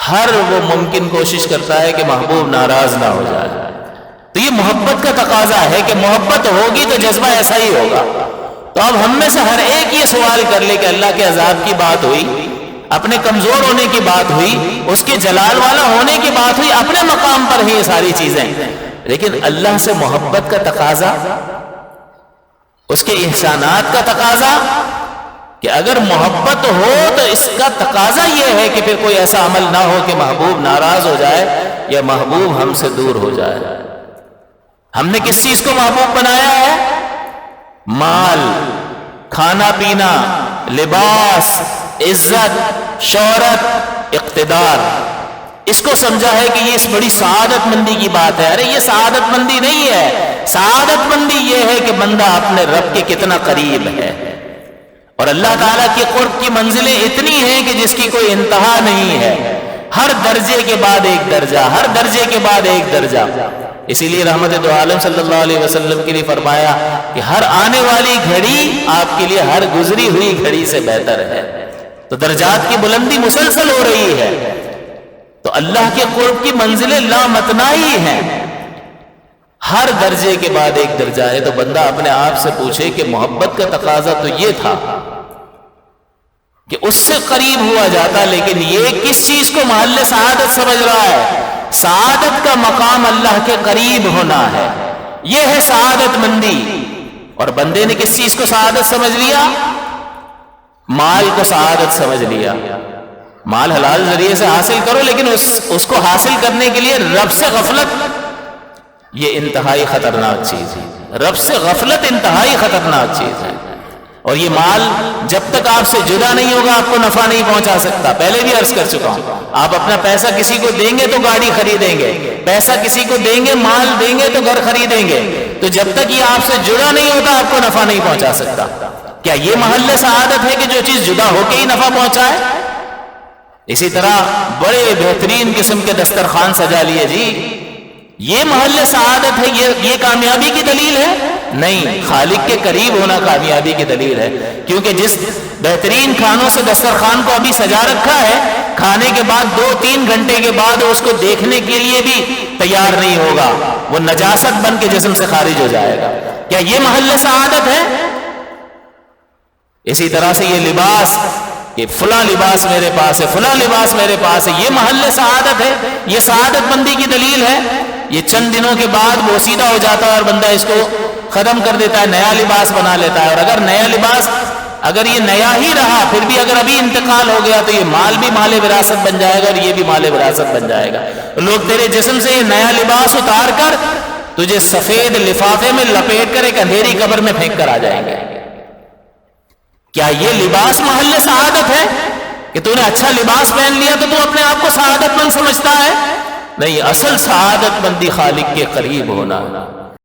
ہر وہ ممکن کوشش کرتا ہے کہ محبوب ناراض نہ ہو جائے. تو یہ محبت کا تقاضا ہے کہ محبت ہوگی تو جذبہ ایسا ہی ہوگا. تو اب ہم میں سے ہر ایک یہ سوال کر لے کہ اللہ کے عذاب کی بات ہوئی، اپنے کمزور ہونے کی بات ہوئی، اس کے جلال والا ہونے کی بات ہوئی، اپنے مقام پر ہی یہ ساری چیزیں، لیکن اللہ سے محبت کا تقاضا، اس کے احسانات کا تقاضا، کہ اگر محبت ہو تو اس کا تقاضا یہ ہے کہ پھر کوئی ایسا عمل نہ ہو کہ محبوب ناراض ہو جائے یا محبوب ہم سے دور ہو جائے. ہم نے کس چیز کو محبوب بنایا ہے؟ مال، کھانا پینا، لباس، عزت، شہرت، اقتدار. اس کو سمجھا ہے کہ یہ اس بڑی سعادت مندی کی بات ہے. ارے یہ سعادت مندی نہیں ہے، سعادت مندی یہ ہے کہ بندہ اپنے رب کے کتنا قریب ہے. اور اللہ تعالیٰ کے قرب کی منزلیں اتنی ہیں کہ جس کی کوئی انتہا نہیں ہے. ہر درجے کے بعد ایک درجہ، ہر درجے کے بعد ایک درجہ. اسی لیے رحمت دو عالم صلی اللہ علیہ وسلم کے لیے فرمایا کہ ہر آنے والی گھڑی آپ کے لیے ہر گزری ہوئی گھڑی سے بہتر ہے. تو درجات کی بلندی مسلسل ہو رہی ہے. تو اللہ کے قرب کی منزلیں لامتناہی ہیں، ہر درجے کے بعد ایک درجہ ہے. تو بندہ اپنے آپ سے پوچھے کہ محبت کا تقاضا تو یہ تھا کہ اس سے قریب ہوا جاتا، لیکن یہ کس چیز کو محل سعادت سمجھ رہا ہے؟ سعادت کا مقام اللہ کے قریب ہونا ہے، یہ ہے سعادت مندی. اور بندے نے کس چیز کو سعادت سمجھ لیا؟ مال کو سعادت سمجھ لیا. مال حلال ذریعے سے حاصل کرو، لیکن اس کو حاصل کرنے کے لیے رب سے غفلت، یہ انتہائی خطرناک چیز ہے. رب سے غفلت انتہائی خطرناک چیز ہے. اور یہ مال جب تک آپ سے جدا نہیں ہوگا آپ کو نفع نہیں پہنچا سکتا. پہلے بھی عرض کر چکا ہوں، آپ اپنا پیسہ کسی کو دیں گے تو گاڑی خریدیں گے، پیسہ کسی کو دیں گے، مال دیں گے تو گھر خریدیں گے. تو جب تک یہ آپ سے جدا نہیں ہوتا آپ کو نفع نہیں پہنچا سکتا. کیا یہ محل سعادت ہے کہ جو چیز جدا ہو کے ہی نفع پہنچائے؟ اسی طرح بڑے بہترین قسم کے دسترخوان سجا لیے جی، یہ محل سعادت ہے؟ یہ کامیابی کی دلیل ہے؟ نہیں، خالق کے قریب ہونا کامیابی کی دلیل ہے. کیونکہ جس بہترین کھانوں سے دسترخوان کو ابھی سجا رکھا ہے، کھانے کے بعد 2-3 گھنٹے کے بعد اس کو دیکھنے کے لیے بھی تیار نہیں ہوگا، وہ نجاست بن کے جسم سے خارج ہو جائے گا. کیا یہ محل سعادت ہے؟ اسی طرح سے یہ لباس، کہ فلاں لباس میرے پاس ہے، فلاں لباس میرے پاس ہے، یہ محل سعادت ہے؟ یہ سعادت مندی کی دلیل ہے؟ یہ چند دنوں کے بعد وہ سیدھا ہو جاتا ہے اور بندہ اس کو ختم کر دیتا ہے، نیا لباس بنا لیتا ہے. اور اگر نیا لباس اگر یہ نیا ہی رہا، پھر بھی اگر ابھی انتقال ہو گیا تو یہ مال بھی مال وراثت بن جائے گا اور یہ بھی مال وراثت بن جائے گا. لوگ تیرے جسم سے یہ نیا لباس اتار کر تجھے سفید لفافے میں لپیٹ کر ایک اندھیری قبر میں پھینک کر آ جائیں گے. کیا یہ لباس محل سعادت ہے کہ تو نے اچھا لباس پہن لیا تو تو اپنے آپ کو سعادت مند سمجھتا ہے؟ نہیں، اصل سعادت مندی خالق کے قریب ہونا.